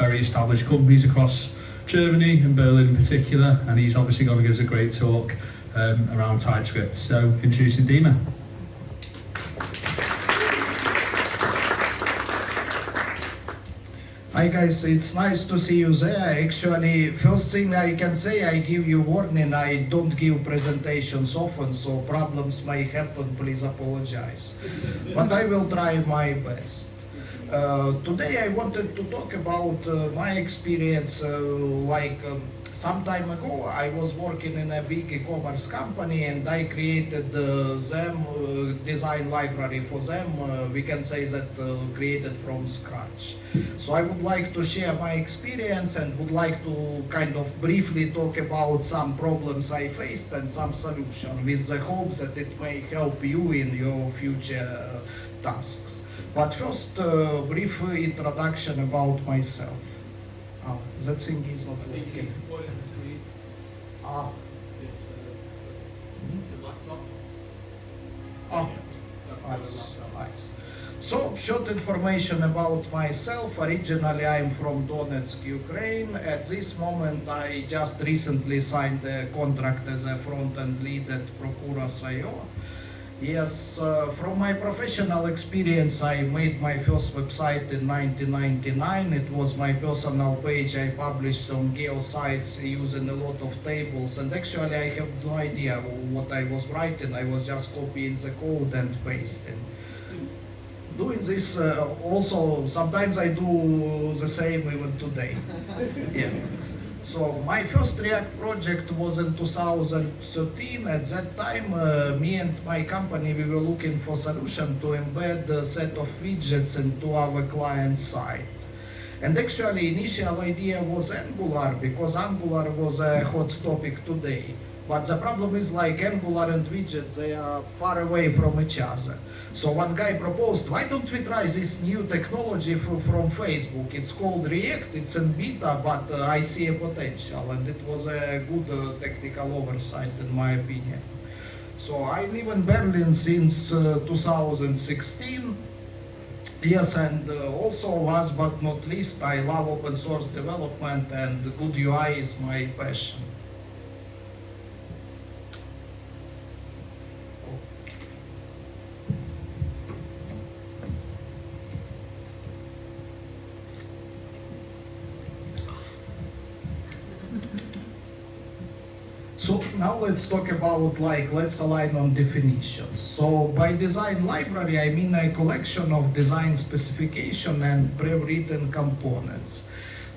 very established companies across Germany and Berlin in particular, and he's obviously going to give us a great talk around TypeScript. So, introducing Dima. Hi guys, it's nice to see you there. Actually, first thing I can say, I give you warning, I don't give presentations often, so problems may happen, please apologize. But I will try my best. Today I wanted to talk about my experience. Some time ago I was working in a big e-commerce company and I created them design library for them. We can say that created from scratch. So I would like to share my experience and would like to kind of briefly talk about some problems I faced and some solution with the hopes that it may help you in your future tasks. But first, brief introduction about myself. Oh, that thing is not working. Ah. It's the laptop. Oh, nice. So, short information about myself. Originally, I'm from Donetsk, Ukraine. At this moment, I just recently signed a contract as a front-end lead at Procuras.io. Yes, from my professional experience, I made my first website in 1999. It was my personal page I published on GeoSites using a lot of tables. And actually, I have no idea what I was writing. I was just copying the code and pasting. Doing this also, sometimes I do the same even today. Yeah. So my first React project was in 2013. At that time, me and my company, we were looking for a solution to embed a set of widgets into our client site. And actually, initial idea was Angular, because Angular was a hot topic today. But the problem is like Angular and widgets, they are far away from each other. So one guy proposed, why don't we try this new technology from Facebook? It's called React, it's in beta, but I see a potential. And it was a good technical oversight in my opinion. So I live in Berlin since 2016. Yes, and also last but not least, I love open source development and good UI is my passion. So now let's talk about let's align on definitions. So by design library, I mean a collection of design specification and pre-written components.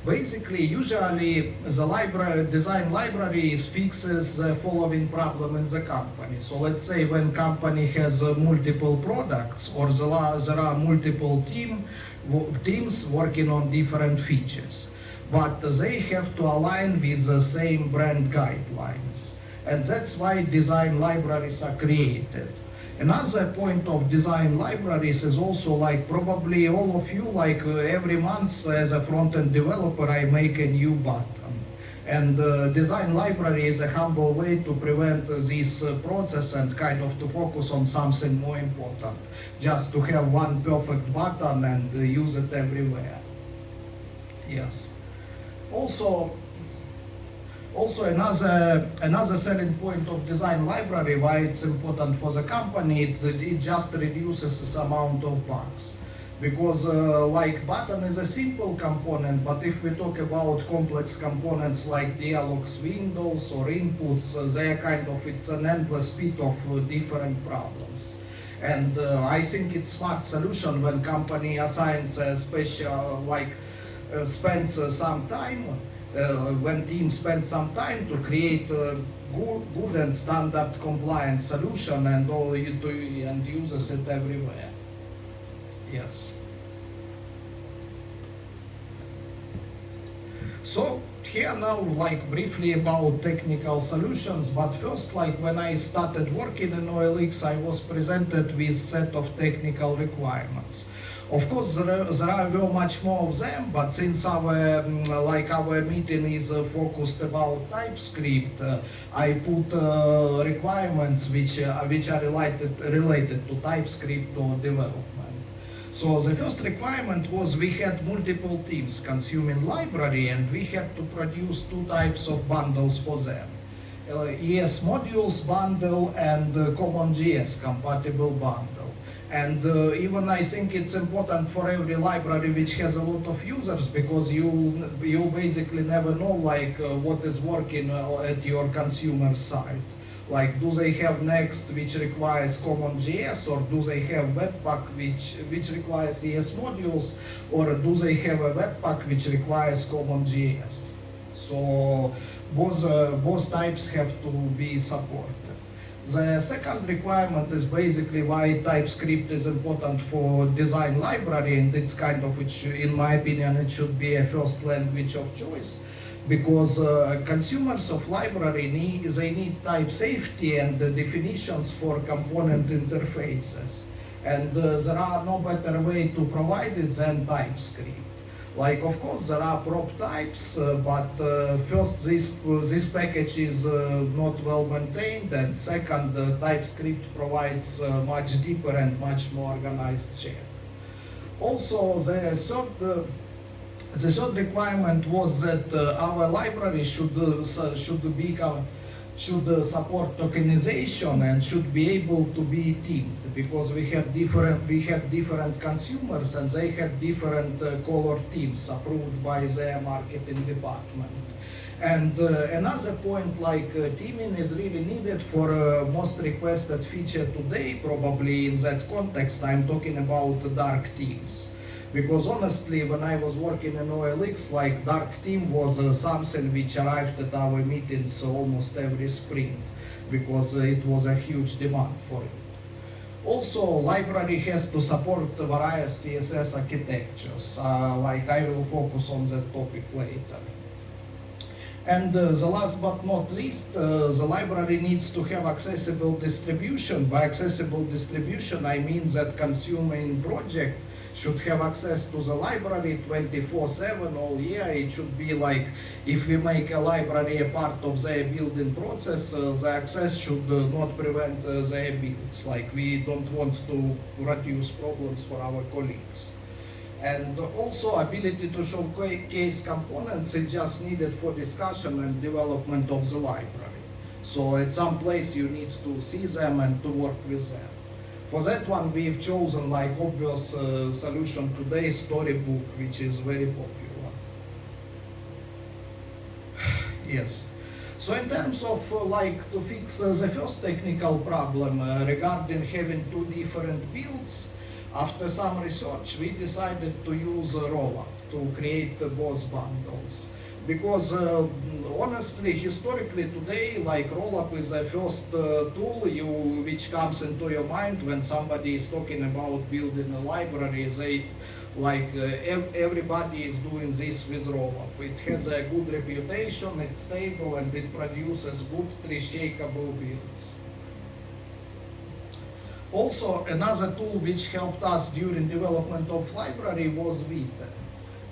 Basically, usually the design library fixes the following problem in the company. So let's say when company has multiple products or there are multiple teams working on different features. But they have to align with the same brand guidelines. And that's why design libraries are created. Another point of design libraries is also probably all of you, every month as a front-end developer, I make a new button. And design library is a humble way to prevent this process and kind of to focus on something more important. Just to have one perfect button and use it everywhere. Yes. Also another selling point of design library, why it's important for the company, it just reduces the amount of bugs. Because button is a simple component, but if we talk about complex components like dialogues, windows or inputs, it's an endless pit of different problems. And I think it's smart solution when company assigns a special, spends some time, when team spends some time to create a good and standard compliant solution and uses it everywhere. Yes. So here now briefly about technical solutions, but first when I started working in OLX, I was presented with set of technical requirements. Of course, there are very much more of them, but since our meeting is focused about TypeScript, I put requirements which are related to TypeScript or development. So the first requirement was we had multiple teams consuming library, and we had to produce two types of bundles for them. ES modules bundle and CommonJS compatible bundle. And even I think it's important for every library which has a lot of users, because you basically never know what is working at your consumer side. Like, do they have Next, which requires CommonJS, or do they have Webpack, which requires ES modules, or do they have a Webpack which requires CommonJS? So both types have to be supported. The second requirement is basically why TypeScript is important for design library, and it's kind of, in my opinion, it should be a first language of choice. Because consumers of library need type safety and definitions for component interfaces. And there are no better way to provide it than TypeScript. Like, of course, there are prop types, but first, this package is not well maintained, and second, TypeScript provides much deeper and much more organized check. Also, the third requirement was that our library should support tokenization and should be able to be teamed, because we had different consumers and they had different color teams approved by their marketing department. And another point, like teaming is really needed for most requested feature today. Probably in that context, I'm talking about dark teams. Because honestly, when I was working in OLX, like, dark team was something which arrived at our meetings almost every sprint, because it was a huge demand for it. Also, library has to support various CSS architectures. Like, I will focus on that topic later. And the last but not least, the library needs to have accessible distribution. By accessible distribution, I mean that consuming project should have access to the library 24/7 all year. It should be like, if we make a library a part of their building process, the access should not prevent their builds. Like, we don't want to reduce problems for our colleagues. And also, ability to showcase components is just needed for discussion and development of the library. So at some place you need to see them and to work with them. For that one, we've chosen, like, obvious solution today, Storybook, which is very popular. Yes. So in terms of to fix the first technical problem regarding having two different builds, after some research, we decided to use Rollup to create both bundles. Because honestly, historically today, like, Rollup is the first tool which comes into your mind when somebody is talking about building a library. Everybody is doing this with Rollup. It has a good reputation, it's stable, and it produces good tree-shakeable builds. Also, another tool which helped us during development of library was Vite.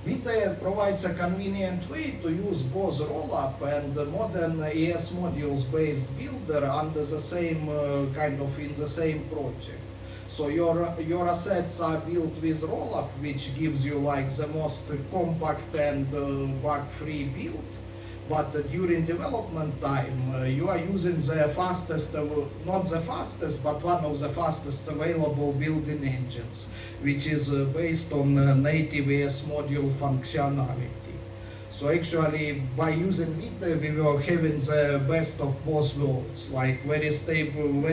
Vite provides a convenient way to use both Rollup and modern ES modules based builder under the same in the same project. So your assets are built with Rollup, which gives you like the most compact and bug-free build. But during development time, you are using the fastest, not the fastest, but one of the fastest available building engines, which is based on native ES module functionality. So actually, by using Vite, we were having the best of both worlds, like very stable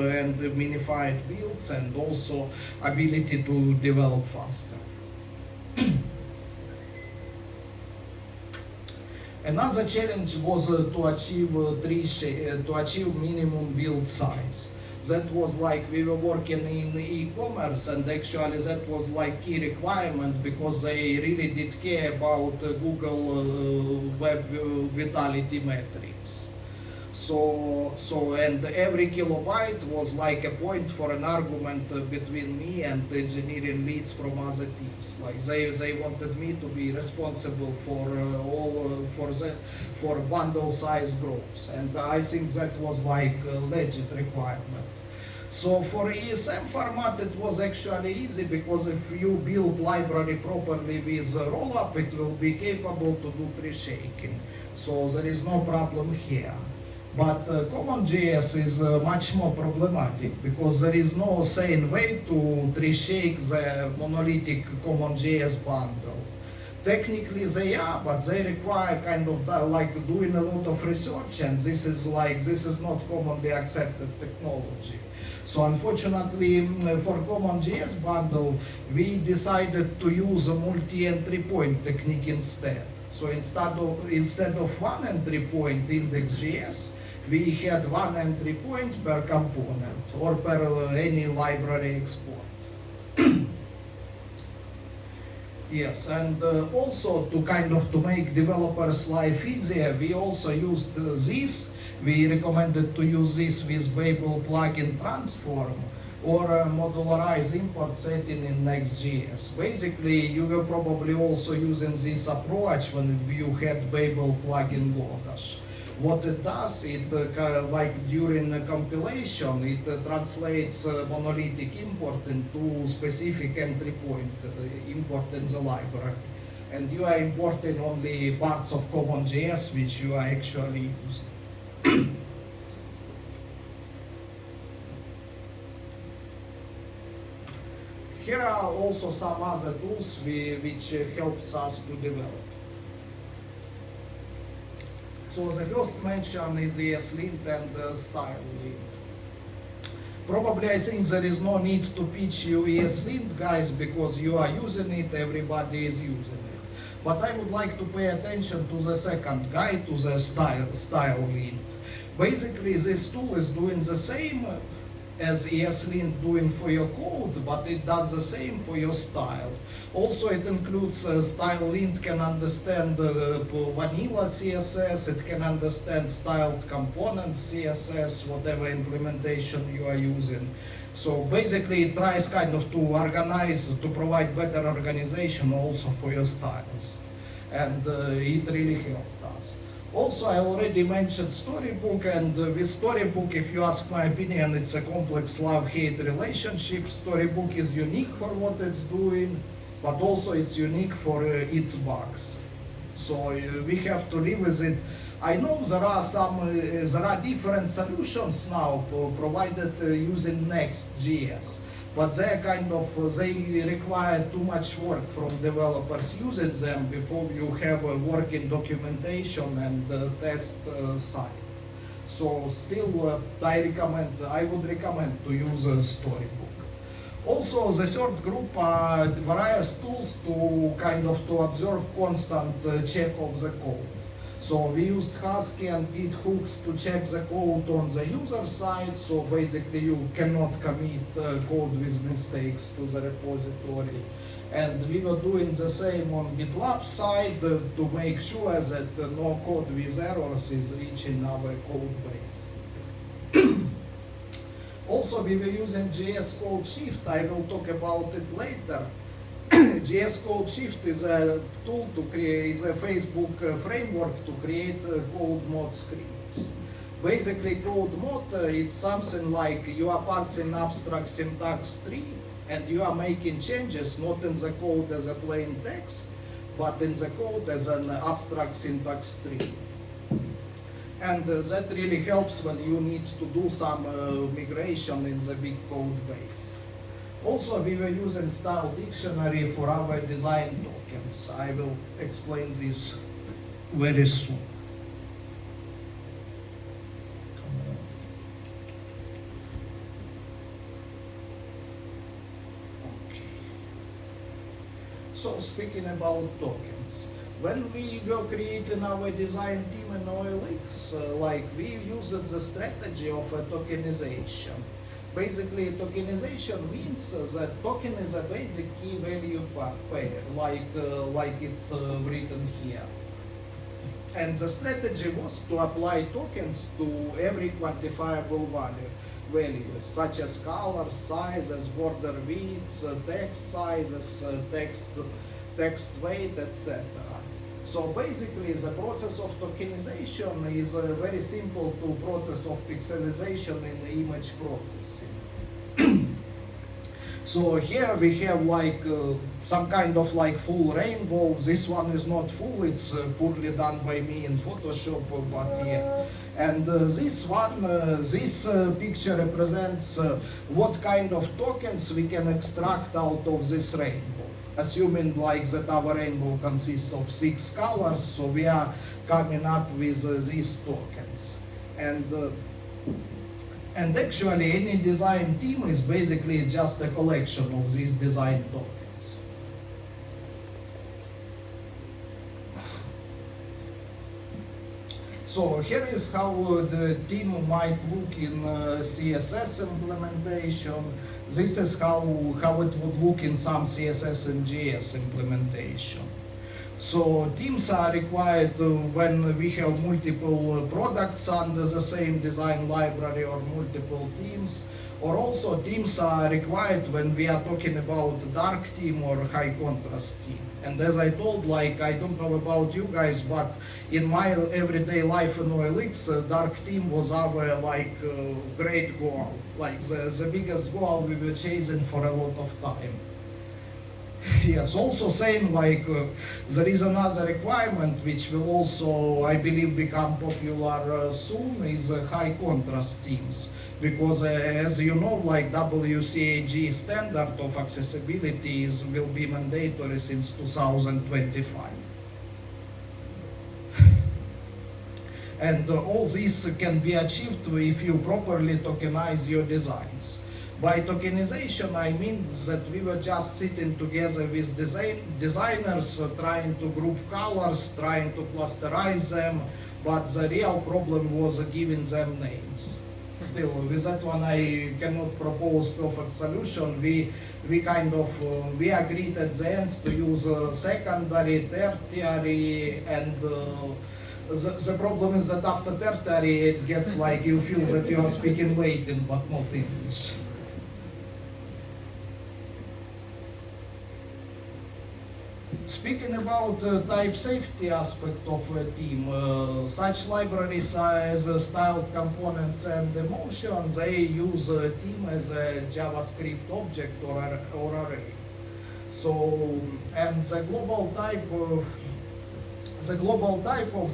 and minified builds, and also ability to develop faster. Another challenge was to achieve minimum build size. That was like, we were working in e-commerce, and actually that was like key requirement, because they really did care about Google Web Vitality metrics. And every kilobyte was like a point for an argument between me and engineering leads from other teams. Like, they wanted me to be responsible for bundle size growth, and I think that was like a legit requirement. So for ESM format, it was actually easy because if you build library properly with rollup, it will be capable to do tree shaking. So there is no problem here. But CommonJS is much more problematic because there is no sane way to tree shake the monolithic CommonJS bundle. Technically they are, but they require kind of like doing a lot of research, and this is not commonly accepted technology. So unfortunately for CommonJS bundle, we decided to use a multi-entry point technique instead. So instead of one entry point index.js, we had one entry point per component or per any library export. Yes, and also to make developers' life easier, we also used this. We recommended to use this with Babel plugin transform or modularized import setting in Next.js. Basically, you were probably also using this approach when you had Babel plugin loaders. What it does, it like during compilation, it translates monolithic import into specific entry point import in the library. And you are importing only parts of CommonJS which you are actually using. Here are also some other tools which helps us to develop. So the first mention is ESLint and StyleLint. Probably I think there is no need to pitch you ESLint, guys, because you are using it, everybody is using it. But I would like to pay attention to the second guy, to the StyleLint. Basically, this tool is doing the same as ESLint doing for your code, but it does the same for your style. Also, it includes StyleLint can understand vanilla CSS, it can understand styled components CSS, whatever implementation you are using. So basically, it tries kind of to organize, to provide better organization also for your styles. And it really helped us. Also, I already mentioned Storybook, and with Storybook, if you ask my opinion, it's a complex love-hate relationship. Storybook is unique for what it's doing, but also it's unique for its bugs. So we have to live with it. I know there are different solutions now provided using Next.js. But they require too much work from developers using them before you have a working documentation and test site. So still, I would recommend to use a Storybook. Also, the third group are various tools to observe constant check of the code. So we used Husky and Git hooks to check the code on the user side, so basically you cannot commit code with mistakes to the repository. And we were doing the same on GitLab side to make sure that no code with errors is reaching our code base. Also, we were using JS Code Shift. I will talk about it later. JS Code Shift is a tool to create, is a Facebook framework to create code mod scripts. Basically, code mod, it's something like you are parsing abstract syntax tree and you are making changes not in the code as a plain text, but in the code as an abstract syntax tree. And that really helps when you need to do some migration in the big code base. Also, we were using Style Dictionary for our design tokens. I will explain this very soon. Okay. So, speaking about tokens, when we were creating our design team in OLX, we used the strategy of tokenization. Basically, tokenization means that token is a basic key value pair, like it's written here. And the strategy was to apply tokens to every quantifiable values, such as color, sizes, border widths, text sizes, text weight, etc. So basically, the process of tokenization is very simple to process of pixelization in image processing. So here we have like some kind of like full rainbow. This one is not full, it's poorly done by me in Photoshop, but yeah. And this one, this picture represents what kind of tokens we can extract out of this rainbow. Assuming like that our rainbow consists of 6 colors, so we are coming up with these tokens. And actually any design team is basically just a collection of these design tokens. So here is how the team might look in CSS implementation. This is how it would look in some CSS and JS implementation. So teams are required when we have multiple products under the same design library or multiple teams, or also teams are required when we are talking about dark team or high contrast team. And as I told, like, I don't know about you guys, but in my everyday life in OLX, dark team was our like great goal, like the biggest goal we were chasing for a lot of time. Yes, also same like there is another requirement which will also, I believe, become popular soon is high contrast teams, because as you know, like WCAG standard of accessibility will be mandatory since 2025. And all this can be achieved if you properly tokenize your designs. By tokenization, I mean that we were just sitting together with designers, trying to group colors, trying to clusterize them, but the real problem was giving them names. Still, with that one, I cannot propose perfect solution. We agreed at the end to use secondary, tertiary, and the problem is that after tertiary, it gets like you feel that you are speaking Latin but not English. Speaking about type safety aspect of a team, such libraries as styled components and emotions, they use a team as a JavaScript object or array. So, and the global type of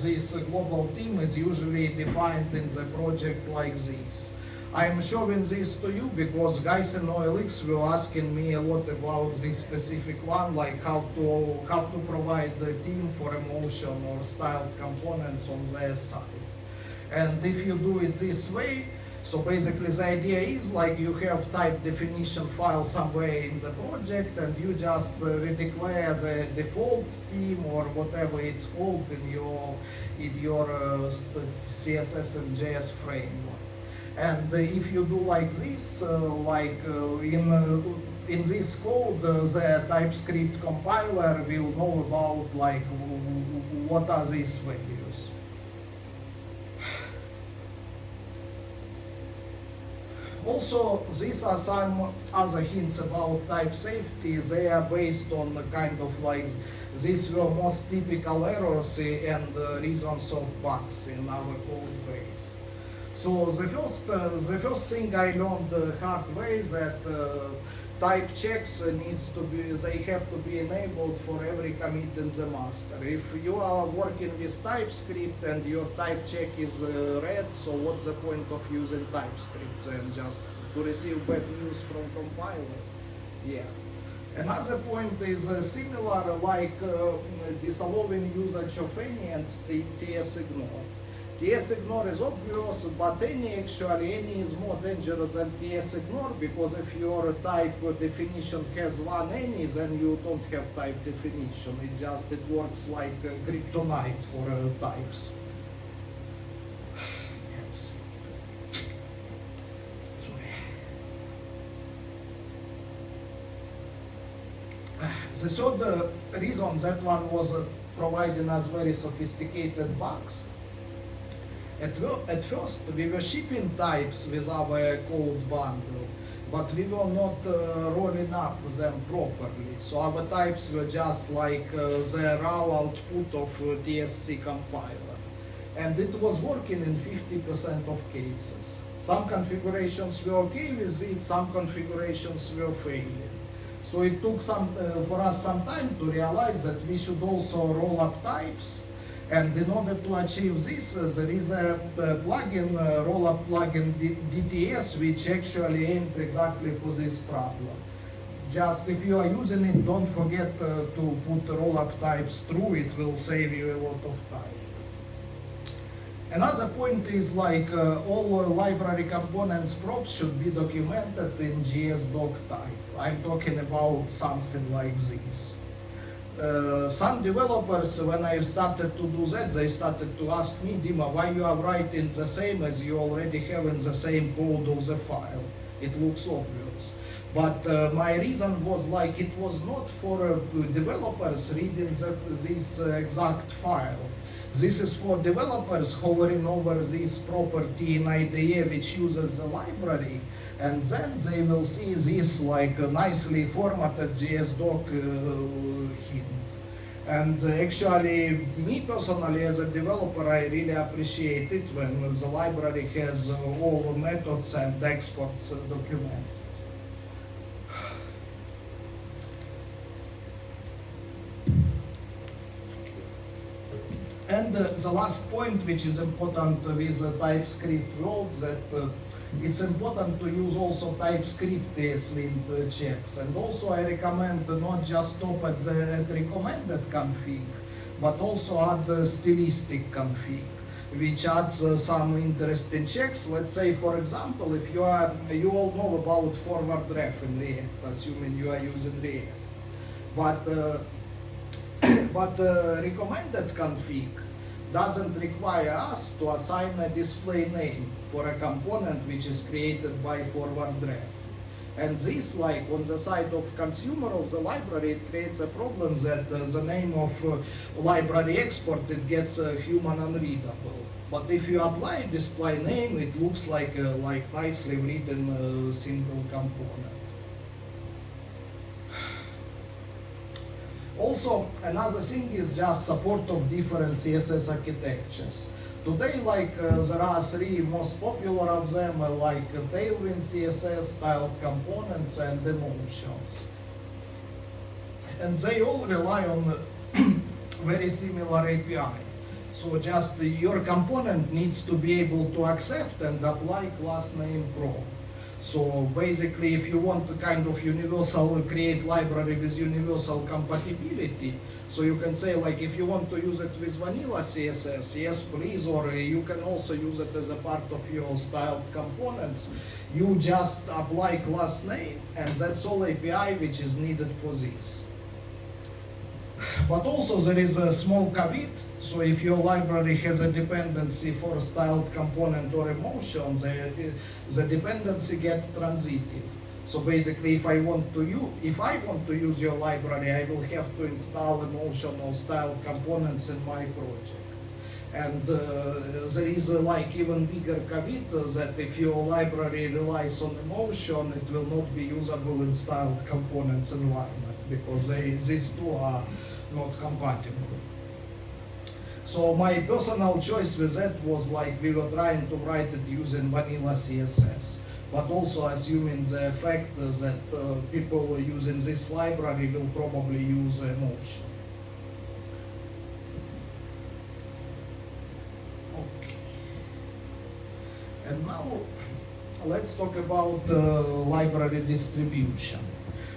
this global team is usually defined in the project like this. I'm showing this to you because guys in OLX were asking me a lot about this specific one, like how to provide the team for emotion or styled components on their side. And if you do it this way, so basically the idea is like you have type definition file somewhere in the project and you just redeclare the default team or whatever it's called in your CSS and JS framework. And if you do like this, in this code, the Typescript compiler will know about like what are these values. Also, these are some other hints about type safety. They are based on kind of like these were most typical errors and reasons of bugs in our code base. So the first thing I learned the hard way that type checks they have to be enabled for every commit in the master. If you are working with TypeScript and your type check is red, so what's the point of using TypeScript then, just to receive bad news from compiler? Yeah. Another point is similar, like disallowing usage of any and TS-ignore. TS-ignore is obvious, but any is more dangerous than TS-ignore, because if your type definition has one any, then you don't have type definition. It works like kryptonite for types. Yes. Sorry. The third reason that one was providing us very sophisticated bugs. At first, we were shipping types with our code bundle, but we were not rolling up them properly. So our types were just like the raw output of TSC compiler. And it was working in 50% of cases. Some configurations were okay with it, some configurations were failing. So it took for us some time to realize that we should also roll up types. And in order to achieve this, there is a plugin, roll-up plugin DTS, which actually aimed exactly for this problem. Just if you are using it, don't forget to put roll-up types through. It will save you a lot of time. Another point is like all library components props should be documented in JS-doc type. I'm talking about something like this. Some developers, when I started to do that, they started to ask me, Dima, why you are writing the same as you already have in the same code of the file? It looks obvious. But my reason was like it was not for developers reading this exact file. This is for developers hovering over this property in IDE which uses the library, and then they will see this like a nicely formatted JS-doc hint. And actually, me personally as a developer, I really appreciate it when the library has all methods and exports documented. And the last point, which is important with the TypeScript world, that it's important to use also TypeScript ESLint checks. And also I recommend to not just stop at the recommended config, but also add the stylistic config, which adds some interesting checks. Let's say, for example, if you all know about forward ref in React, assuming you are using React. But recommended config doesn't require us to assign a display name for a component which is created by forward ref. And this, like on the side of consumer of the library, it creates a problem that the name of library export, it gets human unreadable. But if you apply display name, it looks like nicely written single component. Also, another thing is just support of different CSS architectures. Today, there are three most popular of them, like Tailwind CSS, styled components, and emotions. And they all rely on very similar API. So just your component needs to be able to accept and apply class name prop. So basically, if you want to kind of create library with universal compatibility, so you can say like if you want to use it with vanilla CSS, yes please, or you can also use it as a part of your styled components. You just apply class name, and that's all API which is needed for this. But also there is a small caveat. So if your library has a dependency for a styled component or emotion, the dependency gets transitive. So basically, if I want to use your library, I will have to install emotion or styled components in my project. And there is even bigger caveat that if your library relies on emotion, it will not be usable in styled components environment, because these two are not compatible. So my personal choice with that was like we were trying to write it using vanilla CSS, but also assuming the fact that people using this library will probably use emotion. Okay. And now let's talk about library distribution.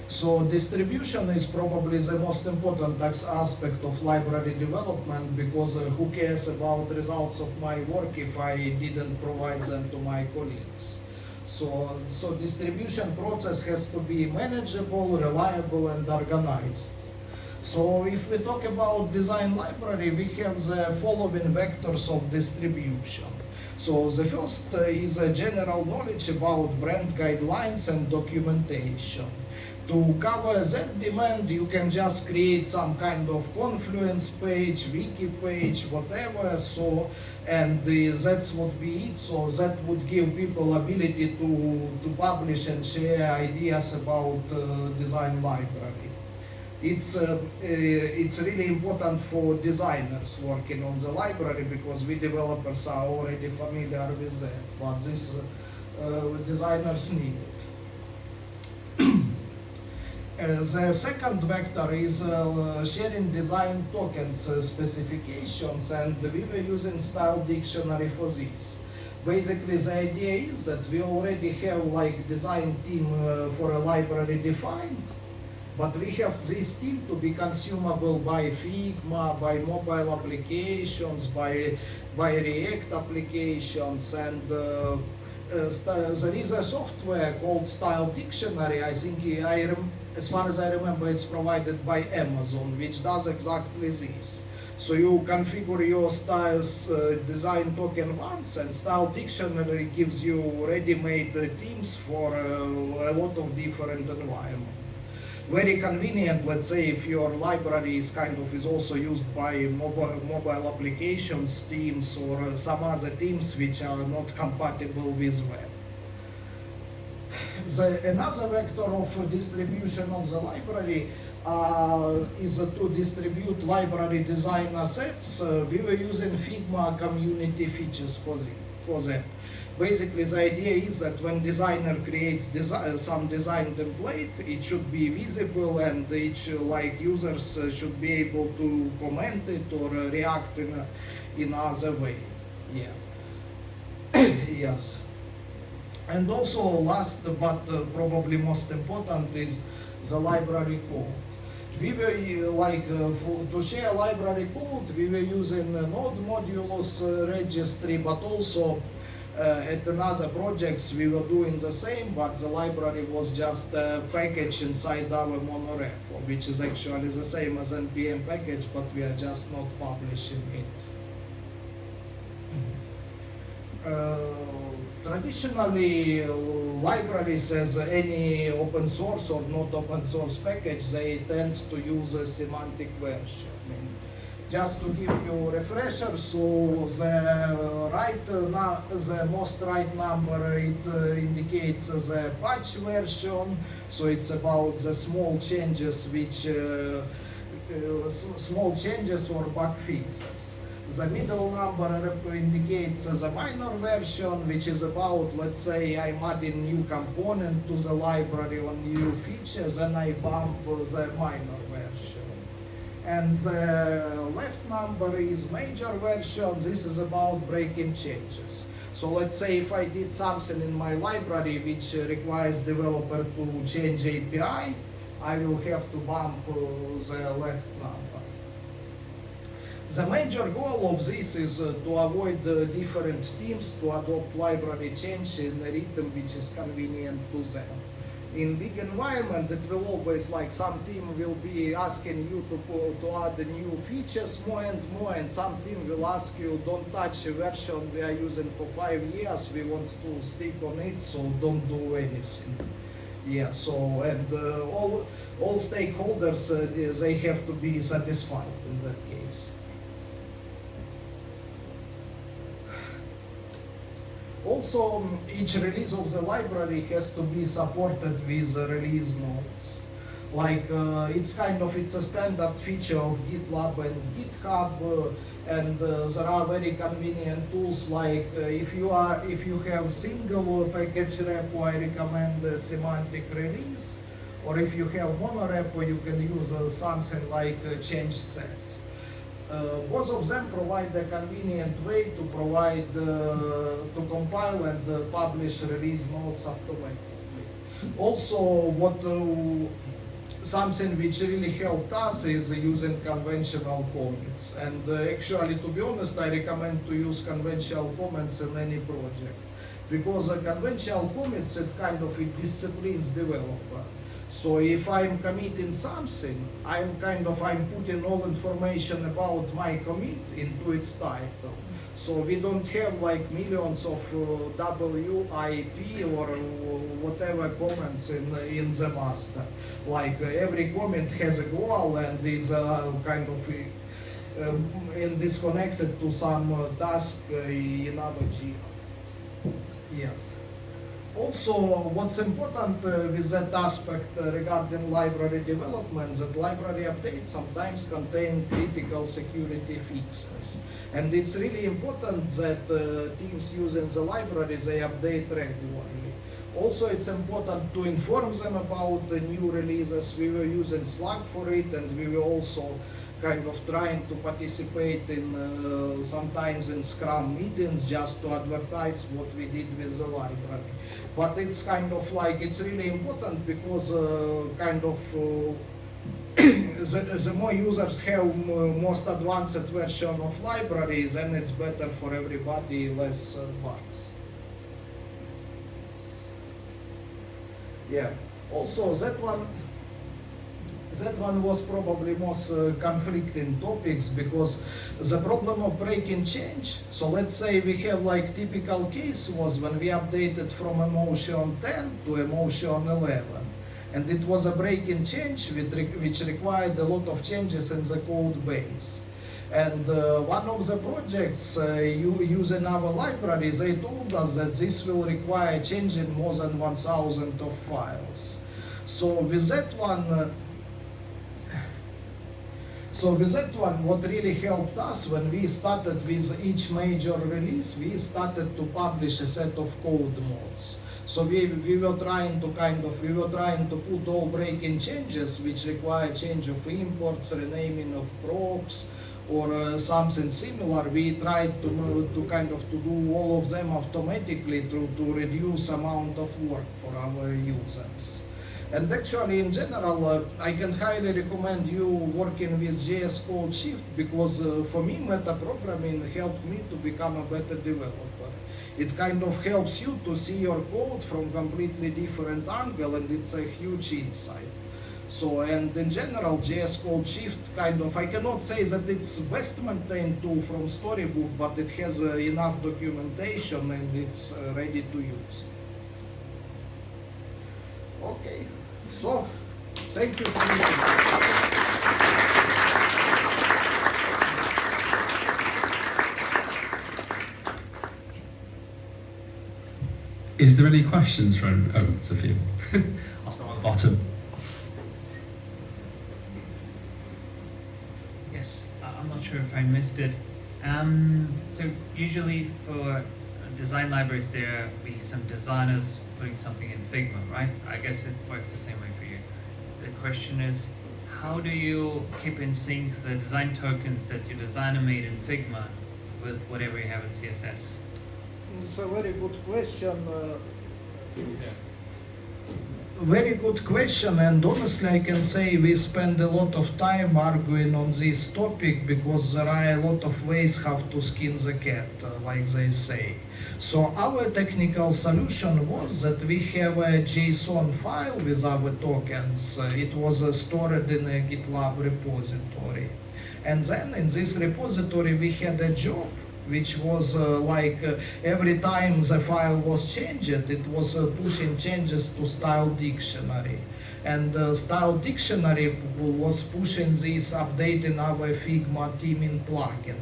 So distribution is probably the most important aspect of library development, because who cares about the results of my work if I didn't provide them to my colleagues? So distribution process has to be manageable, reliable, and organized. So if we talk about design library, we have the following vectors of distribution. So the first is a general knowledge about brand guidelines and documentation. To cover that demand, you can just create some kind of Confluence page, wiki page, whatever. So, and that's what be it. So that would give people ability to publish and share ideas about design library. it's really important for designers working on the library, because we developers are already familiar with that, but these designers need it. The second vector is sharing design tokens specifications, and we were using style dictionary for this. Basically, the idea is that we already have like design team for a library defined, but we have this team to be consumable by Figma, by mobile applications, by React applications, and there is a software called Style Dictionary. I think as far as I remember, it's provided by Amazon, which does exactly this. So you configure your styles design token once, and Style Dictionary gives you ready-made themes for a lot of different environments. Very convenient, let's say, if your library is also used by mobile applications teams or some other teams which are not compatible with web. Another vector of distribution of the library is to distribute library design assets. We were using Figma community features for that. Basically, the idea is that when designer creates some design template, it should be visible, and users should be able to comment it or react in other way. Yeah. Yes. And also, last but probably most important is the library code. We were to share library code, we were using Node modulus registry, but also at another projects we were doing the same, but the library was just a package inside our monorepo, which is actually the same as npm package, but we are just not publishing it. Traditionally, libraries, as any open source or not open source package, they tend to use a semantic version. Just to give you a refresher, so the most right number, it indicates the patch version, so it's about the small changes or bug fixes. The middle number indicates the minor version, which is about, let's say, I'm adding new component to the library or new features, and I bump the minor version. And the left number is major version. This is about breaking changes. So let's say if I did something in my library which requires developer to change API, I will have to bump the left number. The major goal of this is to avoid different teams to adopt library change in a rhythm which is convenient to them. In big environment, it will always, like, some team will be asking you to add new features more and more, and some team will ask you, don't touch a version we are using for 5 years, we want to stick on it, so don't do anything. Yeah, so, and all stakeholders, they have to be satisfied in that case. Also, each release of the library has to be supported with release notes. Like it's a standard feature of GitLab and GitHub, and there are very convenient tools like if you have single package repo, I recommend semantic release, or if you have monorepo, you can use something like change sets. Both of them provide a convenient way to to compile and publish release notes automatically. Also, something which really helped us is using conventional comments. And actually, to be honest, I recommend to use conventional comments in any project, because conventional comments, it disciplines developer. So if I'm committing something, I'm putting all information about my commit into its title. So we don't have like millions of WIP or whatever comments in the master. Like every comment has a goal and is and disconnected to some task in our Jira. Yes. Also, what's important with that aspect regarding library development, that library updates sometimes contain critical security fixes. And it's really important that teams using the library, they update regularly. Also, it's important to inform them about the new releases. We were using Slack for it, and we were also kind of trying to participate in sometimes in Scrum meetings just to advertise what we did with the library. But it's kind of like, it's really important because the more users have most advanced version of library, then it's better for everybody, less bugs. Yeah, also that one was probably most conflicting topics, because the problem of breaking change, so let's say we have like typical case was when we updated from emotion 10 to emotion 11, and it was a breaking change which required a lot of changes in the code base. And one of the projects using our library, they told us that this will require changing more than 1,000 of files. So with that one, what really helped us when we started with each major release, we started to publish a set of code mods. So we were trying to put all breaking changes which require change of imports, renaming of props, or something similar. We tried to do all of them automatically to reduce amount of work for our users. And actually, in general, I can highly recommend you working with JS Code Shift, because for me, metaprogramming helped me to become a better developer. It kind of helps you to see your code from completely different angle, and it's a huge insight. So, and in general, JS Code Shift I cannot say that it's best maintained tool from Storybook, but it has enough documentation and it's ready to use. Okay, so thank you for listening. Is there any questions from, Sophia? I'll start on the bottom. Yes, I'm not sure if I missed it. So usually for design libraries there be some designers putting something in Figma, right? I guess it works the same way for you. The question is, how do you keep in sync the design tokens that your designer made in Figma with whatever you have in CSS? It's a very good question. Very good question, and honestly I can say we spend a lot of time arguing on this topic, because there are a lot of ways how to skin the cat, like they say. So our technical solution was that we have a JSON file with our tokens. It was stored in a GitLab repository, and then in this repository we had a job which was every time the file was changed, it was pushing changes to style dictionary. And style dictionary was pushing this update in our Figma theming plugin.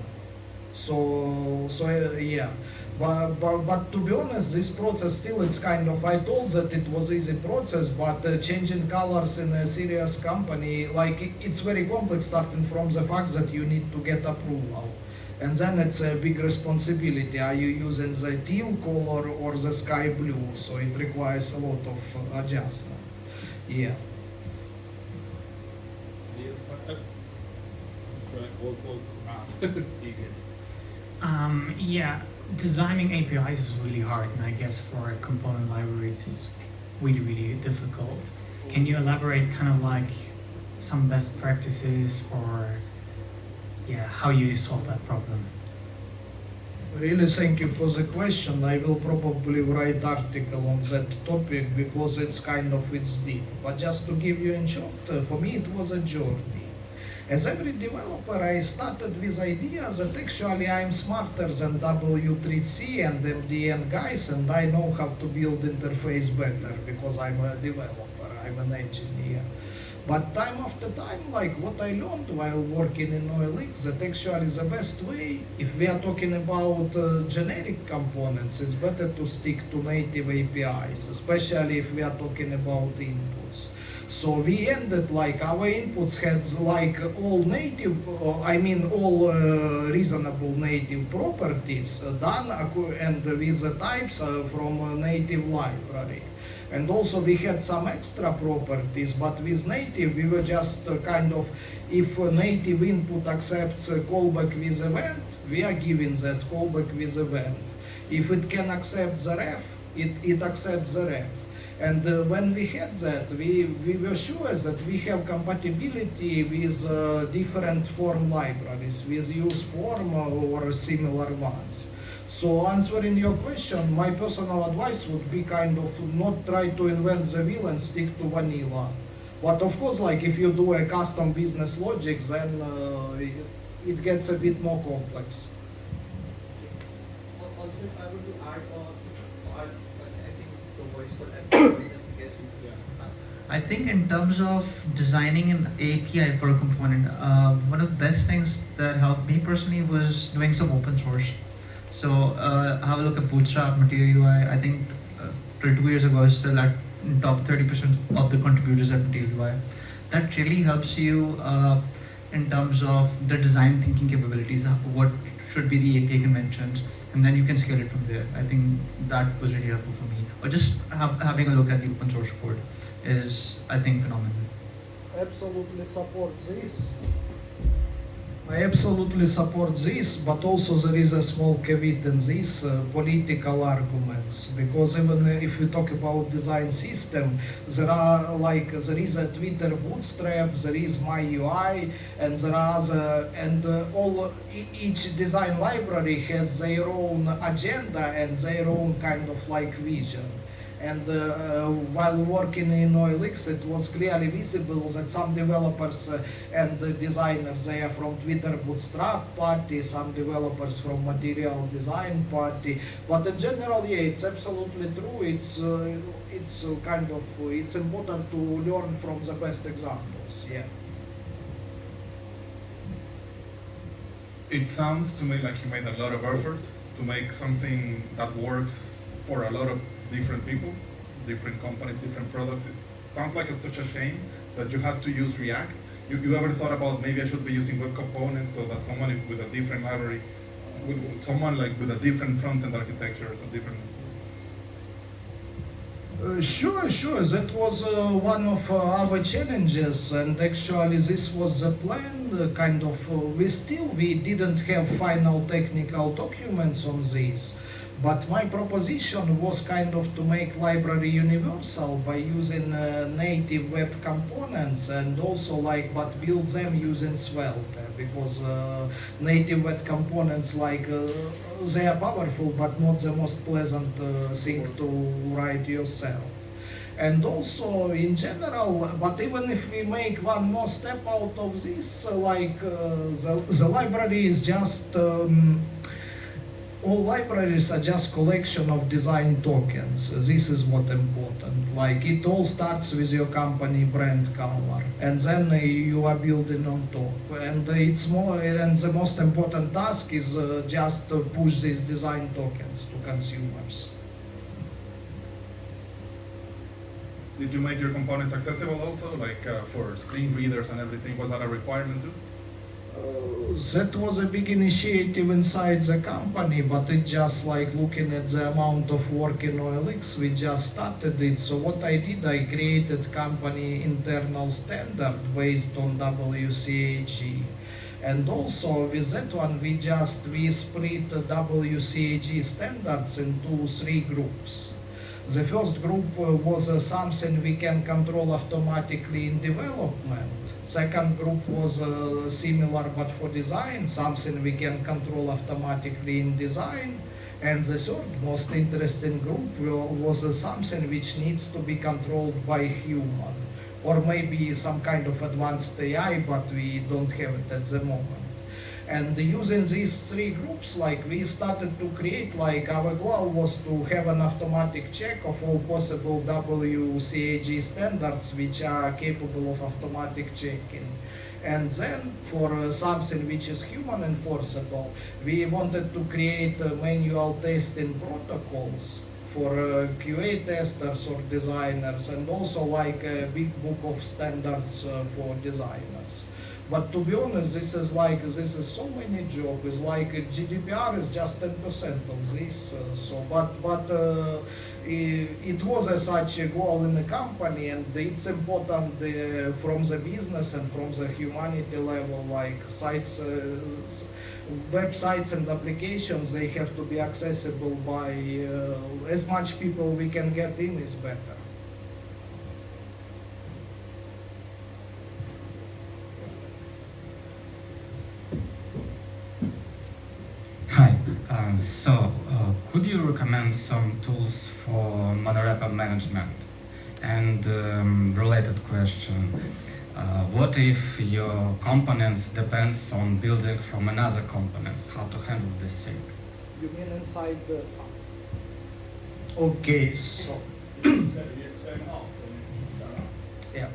Yeah. But to be honest, this process still, it's kind of, I told that it was easy process, but changing colors in a serious company, it's very complex, starting from the fact that you need to get approval. And then it's a big responsibility. Are you using the teal color or the sky blue? So it requires a lot of adjustment. Yeah. Yeah, designing APIs is really hard, and I guess for component libraries it's really, really difficult. Can you elaborate some best practices, or how you solve that problem? Really, thank you for the question. I will probably write article on that topic, because it's deep. But just to give you in short, for me it was a journey. As every developer, I started with idea that actually I'm smarter than W3C and MDN guys, and I know how to build interface better, because I'm a developer, I'm an engineer. But time after time, like what I learned while working in OLX, that actually the best way, if we are talking about generic components, it's better to stick to native APIs, especially if we are talking about inputs. So we ended like our inputs had like all native, all reasonable native properties done and with the types from a native library. And also we had some extra properties, but with native we were just kind of, if a native input accepts a callback with event, we are giving that callback with event. If it can accept the ref, it accepts the ref. And when we had that, we were sure that we have compatibility with different form libraries, with use form or similar ones. So answering your question, my personal advice would be kind of not try to invent the wheel and stick to vanilla. But of course, like if you do a custom business logic, then it gets a bit more complex. Also, if I were to add on, I think the voice for that, just in case. I think in terms of designing an API for a component, one of the best things that helped me personally was doing some open source. So have a look at Bootstrap, Material UI. I think till 2 years ago I was still at top 30% of the contributors at Material UI. That really helps you in terms of the design thinking capabilities, what should be the API conventions, and then you can scale it from there. I think that was really helpful for me. Or just having a look at the open source code is, I think, phenomenal. Absolutely support this. I absolutely support this, but also there is a small caveat in this, political arguments, because even if we talk about design system, there is a Twitter Bootstrap, there is MyUI, and there are each design library has their own agenda and their own kind of like vision. And while working in OLX, it was clearly visible that some developers and designers, they are from Twitter Bootstrap party, some developers from Material Design party. But in general, yeah, it's absolutely true. It's important to learn from the best examples. Yeah. It sounds to me like you made a lot of effort to make something that works for a lot of different people, different companies, different products. It sounds like it's such a shame that you had to use React. You ever thought about maybe I should be using web components so that someone with a different library, with someone like with a different front-end architecture or some different... Sure. That was one of our challenges, and actually this was the plan. We didn't have final technical documents on this, but my proposition was kind of to make library universal by using native web components and also but build them using Svelte, because native web components they are powerful but not the most pleasant thing to write yourself. And also in general, but even if we make one more step out of this, the library is just all libraries are just collection of design tokens. This is what important. Like it all starts with your company brand color, and then you are building on top. And the most important task is just to push these design tokens to consumers. Did you make your components accessible also, like for screen readers and everything? Was that a requirement too? That was a big initiative inside the company, but it just looking at the amount of work in OLX, we just started it. So what I did, I created company internal standard based on WCAG. And also with that one, we split WCAG standards into 3 groups. The first group was something we can control automatically in development. Second group was similar but for design, something we can control automatically in design. And the third most interesting group was something which needs to be controlled by human, or maybe some kind of advanced AI, but we don't have it at the moment. And using these three groups, like we started to create, like our goal was to have an automatic check of all possible WCAG standards which are capable of automatic checking. And then for something which is human enforceable, we wanted to create manual testing protocols for QA testers or designers, and also like a big book of standards for designers. But to be honest, this is so many jobs. It's like GDPR is just 10% of this. It was such a goal in the company, and it's important from the business and from the humanity level. Like sites, websites and applications, they have to be accessible by as much people we can get in is better. Hi. Could you recommend some tools for monorepo management? And related question, what if your components depends on building from another component? How to handle this thing? You mean inside the... Okay, so yeah.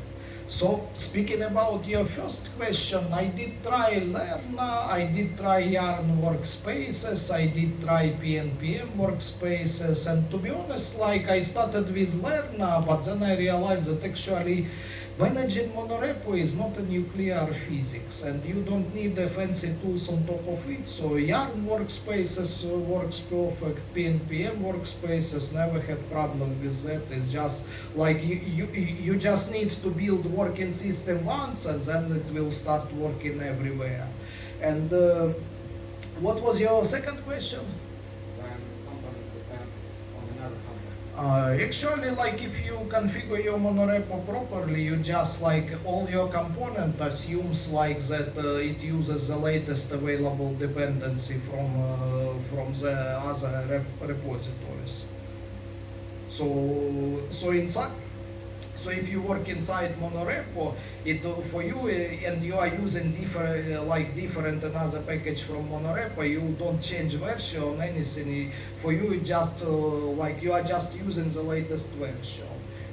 So speaking about your first question, I did try Lerna, I did try Yarn workspaces, I did try PNPM workspaces, and to be honest, like I started with Lerna, but then I realized that actually managing monorepo is not a nuclear physics, and you don't need the fancy tools on top of it. So Yarn workspaces works perfect, PNPM workspaces never had problem with that. It's just like you just need to build working system once, and then it will start working everywhere. And what was your second question? Actually, like if you configure your monorepo properly, you just like all your component assumes like that it uses the latest available dependency from the other repositories. So if you work inside monorepo, it for you and you are using different another package from monorepo, you don't change version anything. For you, it just like you are just using the latest version.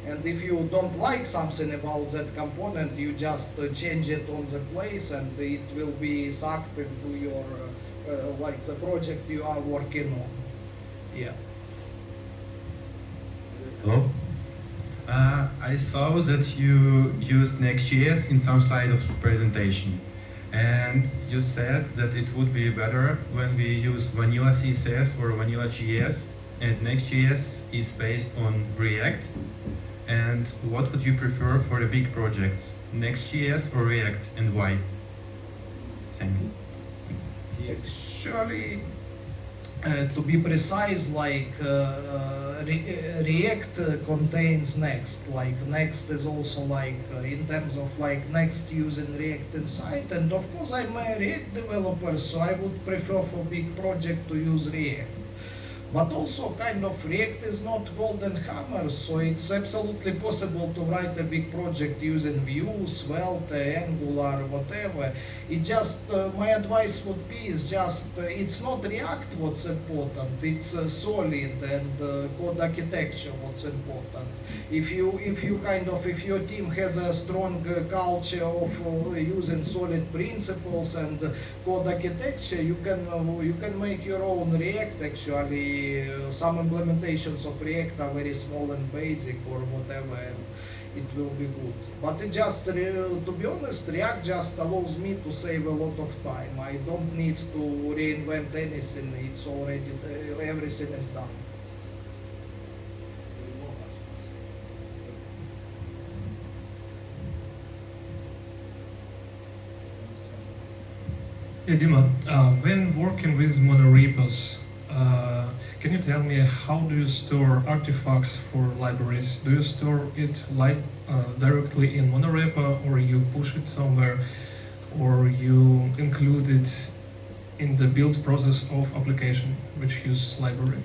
And if you don't like something about that component, you just change it on the place, and it will be sucked into your like the project you are working on. Yeah. Hello. I saw that you used Next.js in some slide of presentation, and you said that it would be better when we use vanilla CSS or vanilla JS, and Next.js is based on React. And what would you prefer for the big projects, Next.js or React, and why? Thank you. Actually, to be precise, like React contains Next. Like Next is also like in terms of like Next using React inside. And of course, I'm a React developer, so I would prefer for big project to use React. But also kind of React is not golden hammer, so it's absolutely possible to write a big project using Vue, Svelte, Angular, whatever. It just, my advice would be is just, it's not React what's important, it's solid and code architecture what's important. If your team has a strong culture of using solid principles and code architecture, you can make your own React actually. Some implementations of React are very small and basic or whatever, and it will be good. But it just, to be honest, React just allows me to save a lot of time. I don't need to reinvent anything. It's already, everything is done. Yeah, Dima, when working with monorepos, can you tell me how do you store artifacts for libraries? Do you store it directly in monorepo, or you push it somewhere, or you include it in the build process of application which use library?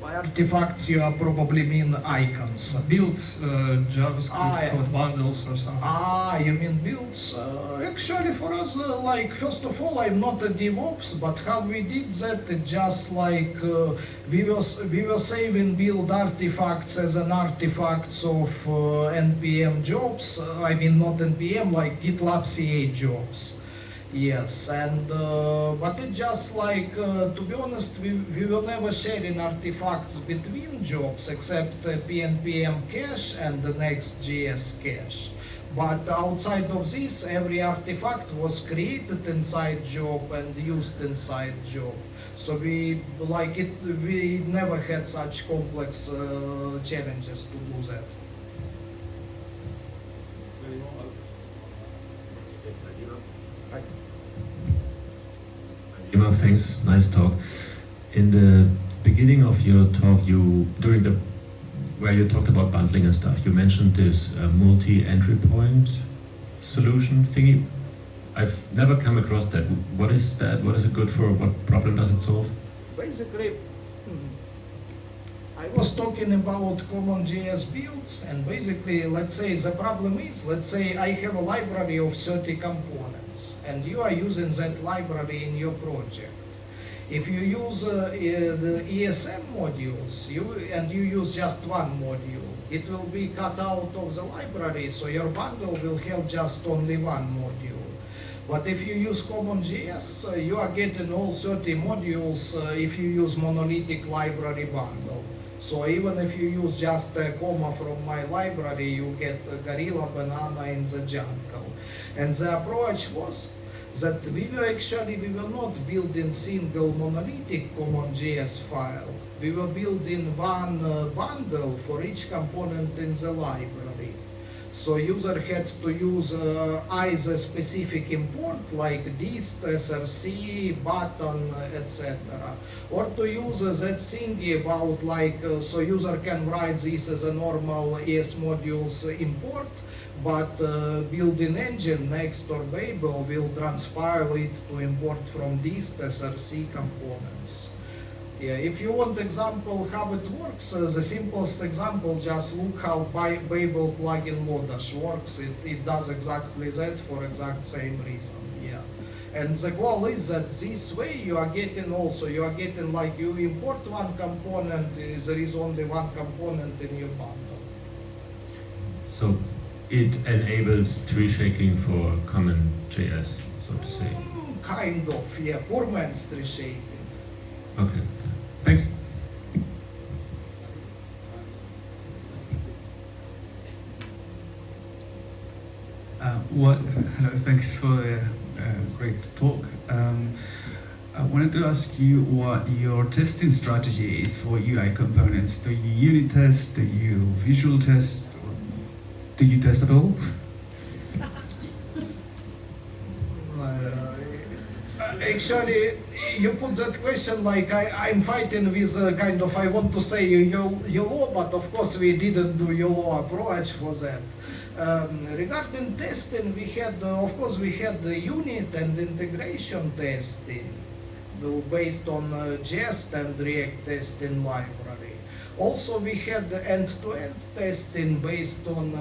By artifacts, you probably mean icons. Build JavaScript yeah. code bundles or something. You mean builds? Actually, for us, like, first of all, I'm not a DevOps, but how we did that, just like we were saving build artifacts as an artifacts of NPM jobs. I mean, not NPM, like GitLab CA jobs. Yes, and but it just like, to be honest, we were never sharing artifacts between jobs except PNPM cache and the Next.js cache. But outside of this, every artifact was created inside job and used inside job. So we never had such complex challenges to do that. Thanks, nice talk. In the beginning of your talk, where you talked about bundling and stuff, you mentioned this multi-entry point solution thingy. I've never come across that. What is that? What is it good for? What problem does it solve? Basically, I was talking about common JS builds, and basically, let's say the problem is, let's say I have a library of 30 components, and you are using that library in your project. If you use the ESM modules, and you use just one module, it will be cut out of the library, so your bundle will have just only one module. But if you use CommonJS, you are getting all 30 modules if you use monolithic library bundle. So even if you use just a comma from my library, you get a gorilla banana in the jungle. And the approach was that we were not building single monolithic CommonJS file. We were building one bundle for each component in the library. So user had to use either specific import like dist, src, button, etc. Or to use that thingy about like, so user can write this as a normal ES modules import, but building engine Next or Babel will transpile it to import from dist, src components. Yeah, if you want example how it works, the simplest example, just look how Babel plugin Lodash works. It does exactly that for exact same reason. Yeah, and the goal is that this way you are getting like you import one component, there is only one component in your bundle. So it enables tree shaking for common JS, so to say. Kind of, yeah. Poor man's tree shaking. Okay. Thanks. Hello, thanks for a great talk. I wanted to ask you what your testing strategy is for UI components. Do you unit test? Do you visual test? Or do you test at all? Actually, you put that question like I'm fighting with kind of, I want to say YOLO, but of course we didn't do YOLO approach for that. Regarding testing, we had, of course, we had the unit and integration testing based on Jest and React testing library. Also, we had the end-to-end testing based on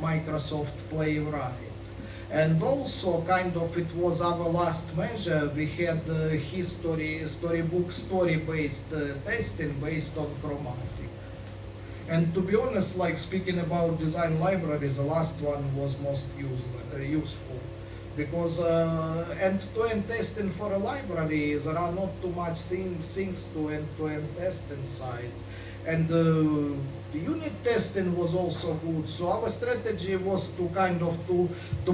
Microsoft Playwright. And also, kind of, it was our last measure. We had storybook story-based testing based on Chromatic. And to be honest, like speaking about design libraries, the last one was most useful. Because end-to-end testing for a library, there are not too much things to end-to-end test inside. And the unit testing was also good. So our strategy was to kind of to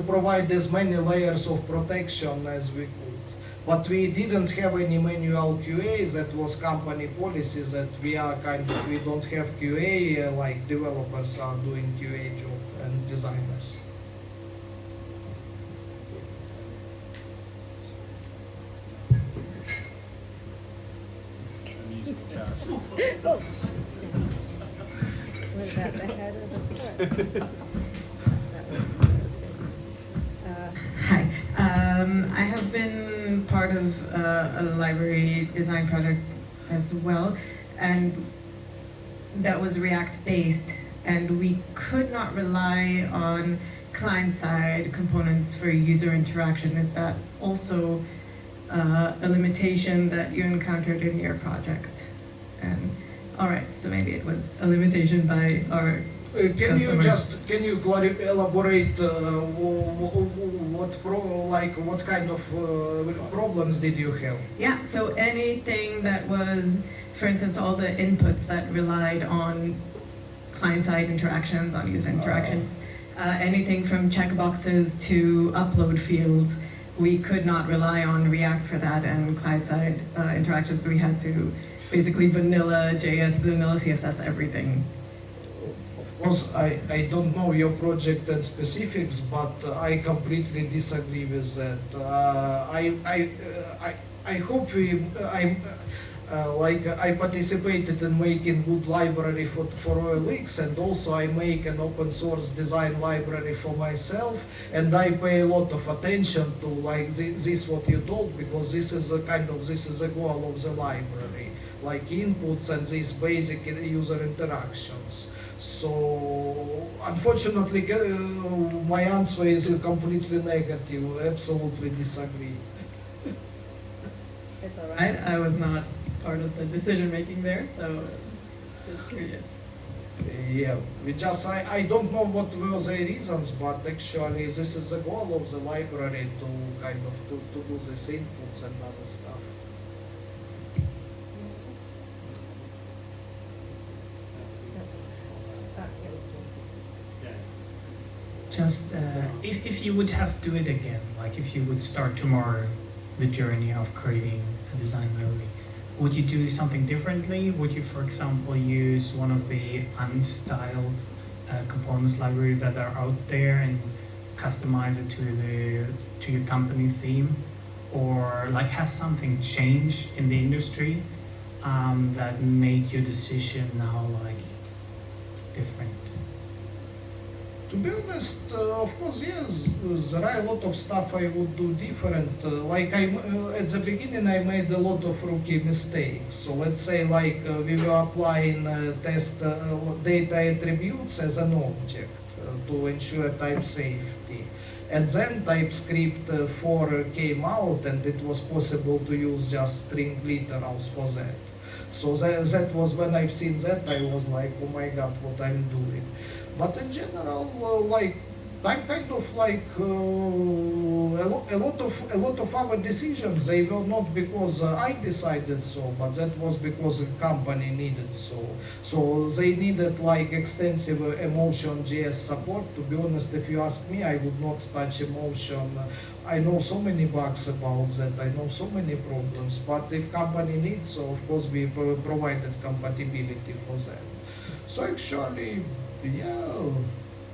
provide as many layers of protection as we could. But we didn't have any manual QA. That was company policy that we don't have QA like developers are doing QA job and designers. Was that the head or the foot? That was Hi. I have been part of a library design project as well. and that was React based, and we could not rely on client-side components for user interaction. Is that also a limitation that you encountered in your project? And all right, so maybe it was a limitation by our Can you elaborate what kind of problems did you have? Yeah, so anything that was, for instance, all the inputs that relied on client-side interactions, on user interaction, anything from checkboxes to upload fields, we could not rely on React for that, and client-side interactions, we had to basically vanilla JS, vanilla CSS, everything. Of course, I don't know your project and specifics, but I completely disagree with that. I hope I participated in making good library for OLX, and also I make an open source design library for myself, and I pay a lot of attention to this what you told, because this is a goal of the library, like inputs and these basic user interactions. So unfortunately, my answer is completely negative. Absolutely disagree. It's all right. I was not part of the decision making there, so just curious. Yeah, I don't know what were the reasons, but actually this is the goal of the library to kind of to do these inputs and other stuff. Just if you would have to do it again, like if you would start tomorrow the journey of creating a design library, would you do something differently? Would you, for example, use one of the unstyled components library that are out there and customize it to your company theme? Or like has something changed in the industry that made your decision now like different? To be honest, of course, yes, there are a lot of stuff I would do different. At the beginning, I made a lot of rookie mistakes. So let's say we were applying test data attributes as an object to ensure type safety. And then TypeScript 4 came out, and it was possible to use just string literals for that. So that was when I've seen that, I was like, oh my god, what I'm doing. But in general, I'm kind of a lot of our decisions, they were not because I decided so, but that was because the company needed so. So they needed extensive Emotion.js support. To be honest, if you ask me, I would not touch Emotion. I know so many bugs about that, I know so many problems, but if company needs so, of course we provided compatibility for that. So actually, yeah,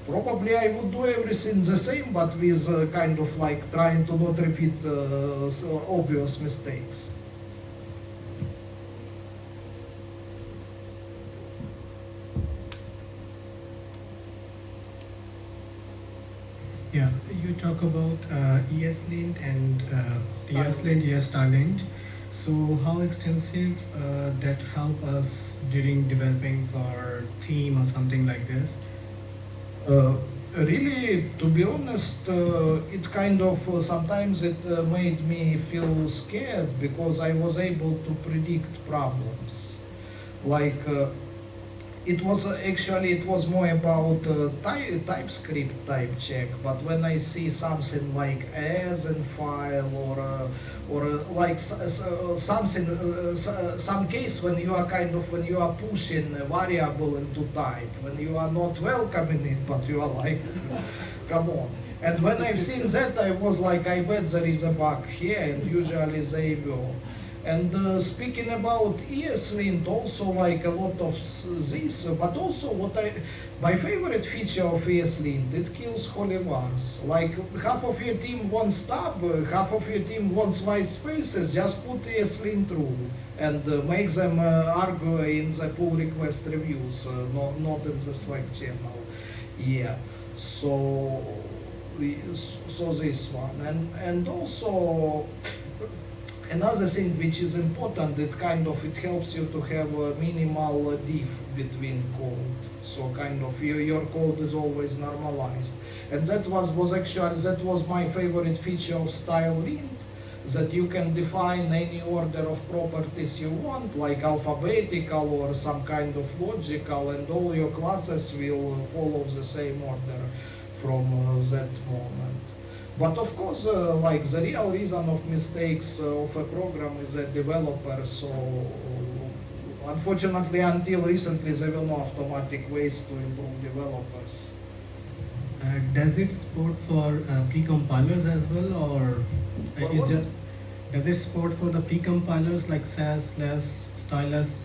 probably I would do everything the same, but with kind of trying to not repeat obvious mistakes. Yeah, you talk about ESLint and ESLint, Starlint. So how extensive that help us during developing our theme or something like this? Really, to be honest, it kind of sometimes it made me feel scared because I was able to predict problems. It was more about TypeScript type check, but when I see something like as in file or some case when you are pushing a variable into type, when you are not welcoming it, but you are like, come on. And when I've seen that, I was like, I bet there is a bug here, and usually they will. And speaking about ESLint, also a lot of this, but also my favorite feature of ESLint, it kills holy wars. Half of your team wants tab, half of your team wants white spaces, just put ESLint rule and make them argue in the pull request reviews, not in the Slack channel. Yeah, so this one. And also, Another thing which is important, it helps you to have a minimal diff between code. So your code is always normalized. And that was my favorite feature of style lint, that you can define any order of properties you want, like alphabetical or some kind of logical, and all your classes will follow the same order from that moment. But of course, the real reason of mistakes of a program is a developer, so unfortunately until recently there were no automatic ways to improve developers. Does it support for pre-compilers as well, or does it support for the pre-compilers like SAS, LESS, Stylus?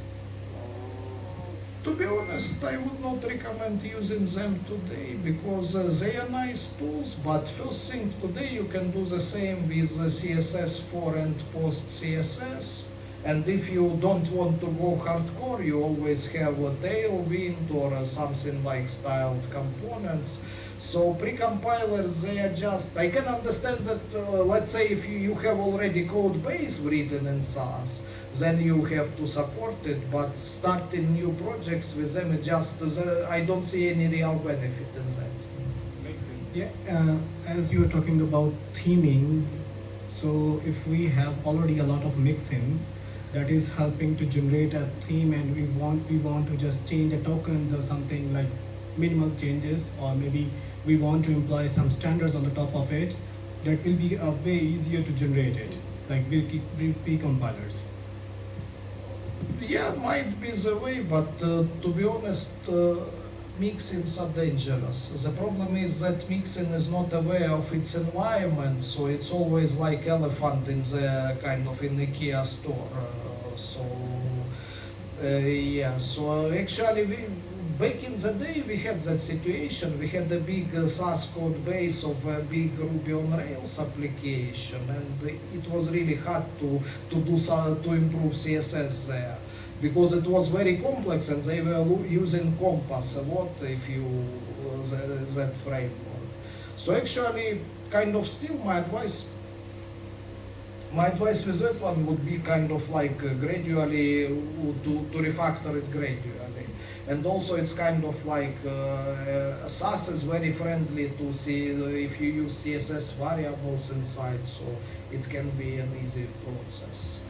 To be honest, I would not recommend using them today because they are nice tools, but first thing, today you can do the same with CSS4 and post CSS. And if you don't want to go hardcore, you always have a Tailwind or something like styled components. So pre-compilers, they are just, I can understand that, let's say if you have already code base written in SAS, then you have to support it, but starting new projects with them, I don't see any real benefit in that. Yeah, as you were talking about theming, so if we have already a lot of mixins, that is helping to generate a theme, and we want to just change the tokens or something like minimal changes, or maybe we want to employ some standards on the top of it, that will be a way easier to generate it, like pre-compilers. Yeah, might be the way, but to be honest, mixins are dangerous. The problem is that mixin is not aware of its environment, so it's always like elephant in the in IKEA store. Yeah, so actually back in the day we had that situation. We had a big SAS code base of a big Ruby on Rails application, and it was really hard to improve CSS there, because it was very complex and they were using Compass a lot if you that framework. So actually still my advice with that one would be gradually to refactor it gradually. And also it's SAS is very friendly to see if you use CSS variables inside, so it can be an easy process.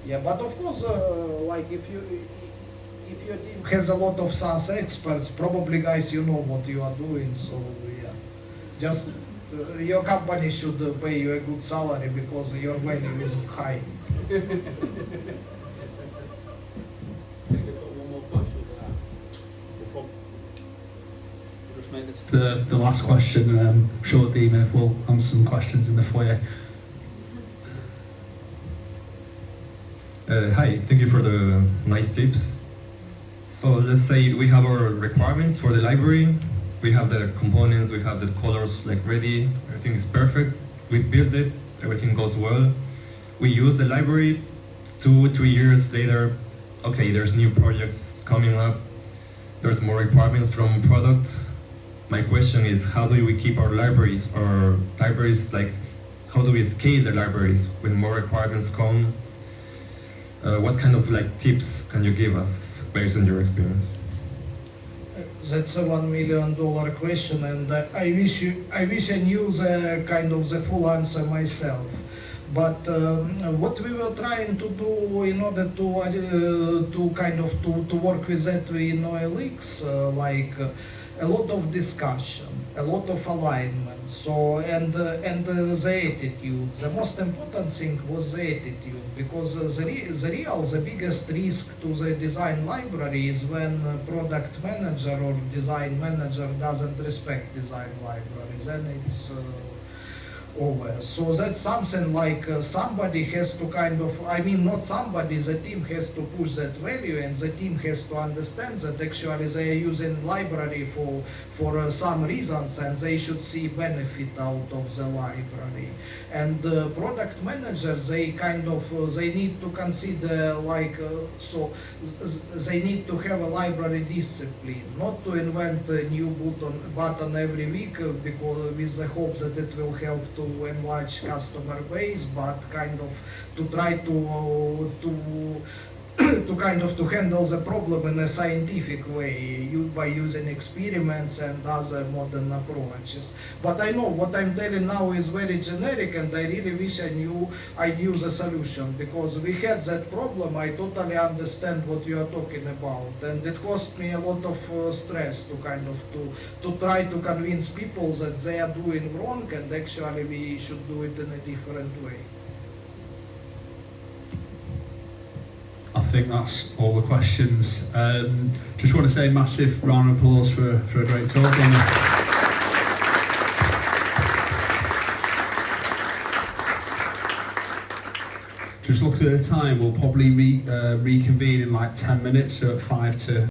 Yeah, but of course, if your team has a lot of SAS experts, probably guys, you know what you are doing. So yeah, just your company should pay you a good salary because your value is high. The last question. I'm sure Dima will answer some questions in the foyer. Hi, thank you for the nice tips. So let's say we have our requirements for the library, we have the components, we have the colors ready, everything is perfect, we build it, everything goes well. We use the library, 2-3 years later, okay, there's new projects coming up, there's more requirements from product. My question is, how do we keep our libraries, how do we scale the libraries when more requirements come? What kind of tips can you give us based on your experience? That's a $1 million question, and I wish I knew the full answer myself. But what we were trying to do in order to work with that in OLX, a lot of discussion, a lot of alignment. So and the attitude. The most important thing was the attitude, because the biggest risk to the design library is when product manager or design manager doesn't respect design library. Then it's over. So that's something somebody has to not somebody, the team has to push that value, and the team has to understand that actually they are using library for some reasons, and they should see benefit out of the library. And product managers, they need to consider they need to have a library discipline, not to invent a new button every week because with the hope that it will help to to enlarge customer base, but kind of to try to to handle the problem in a scientific way by using experiments and other modern approaches. But I know what I'm telling now is very generic, and I really wish I knew the solution, because we had that problem. I totally understand what you are talking about, and it cost me a lot of stress to to try to convince people that they are doing wrong and actually we should do it in a different way. I think that's all the questions. Just want to say massive round of applause for a great talk. Just looking at the time, we'll probably reconvene in like 10 minutes, so at 5 to